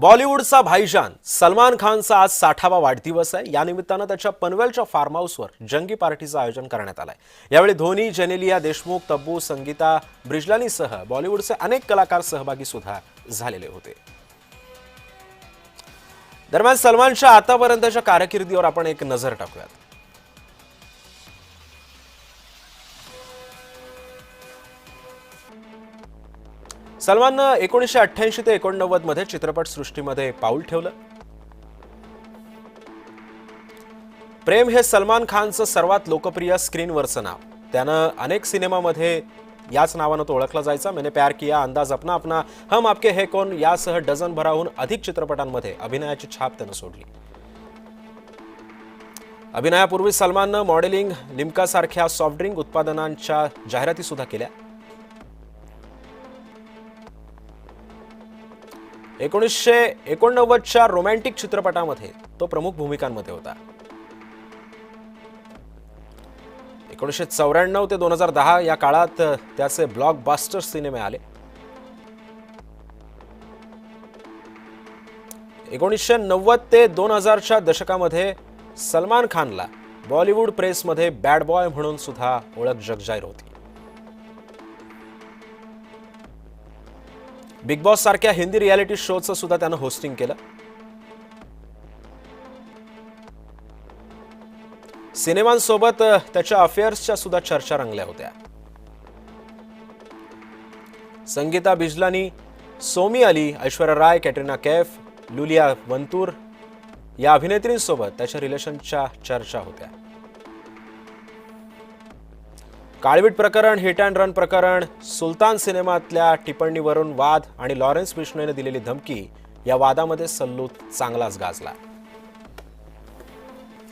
बॉलिवूडचा भाईजान सलमान खानचा आज 60वा वाढदिवस आहे। या निमित्तानं त्याच्या पनवेलच्या फार्म हाऊसवर जंगी पार्टीचं आयोजन करण्यात आलंय। यावेळी धोनी, जेनेलिया, देशमुख, तब्बू, संगीता ब्रिजलानीसह बॉलिवूडचे अनेक कलाकार सहभागी सुद्धा झालेले होते। दरम्यान सलमानच्या आतापर्यंतच्या कारकिर्दीवर आपण एक नजर टाकूयात। सलमाननं 1988 ते 89 मध्ये चित्रपट सृष्टीमध्ये पाऊल ठेवलं। प्रेम हे सलमान खानचं सर्वात लोकप्रिय स्क्रीनवरचं नाव। त्यानं अनेक सिनेमामध्ये याच नावानं तो ओळखला जायचा। मैंने प्यार किया, अंदाज अपना अपना, हम आपके है कौन यासह डझनभराहून अधिक चित्रपटांमध्ये अभिनयाची छाप त्यानं सोडली। अभिनयापूर्वी सलमाननं मॉडेलिंग, लिम्का सारख्या सॉफ्ट ड्रिंक उत्पादनांच्या जाहिराती सुद्धा केल्या। 1989च्या रोमॅन्टिक चित्रपटामध्ये तो प्रमुख भूमिकांमध्ये होता। 1994 ते 2010 या काळात त्याचे ब्लॉकबस्टर सिनेमे आले। 1990 ते 2000च्या दशकामध्ये सलमान खानला बॉलिवूड प्रेसमध्ये बॅड बॉय म्हणून सुद्धा ओळख जगजाहीर होती। बिग बॉस सारख्या हिंदी रियालिटी शोचं सुद्धा त्यानं होस्टिंग केलं। सिनेमांसोबत त्याच्या अफेअर्सच्या सुद्धा चर्चा रंगल्या होत्या। संगीता बिजलानी, सोमी अली, ऐश्वर्या राय, कॅटरीना कैफ, लुलिया वंतूर या अभिनेत्रींसोबत त्याच्या रिलेशनच्या चर्चा होत्या। काळवीट प्रकरण, हिट अँड रन प्रकरण, सुलतान सिनेमातल्या टिप्पणीवरून वाद आणि लॉरेन्स बिश्नोईने दिलेली धमकी या वादामध्ये सल्लू चांगलाच गाजला।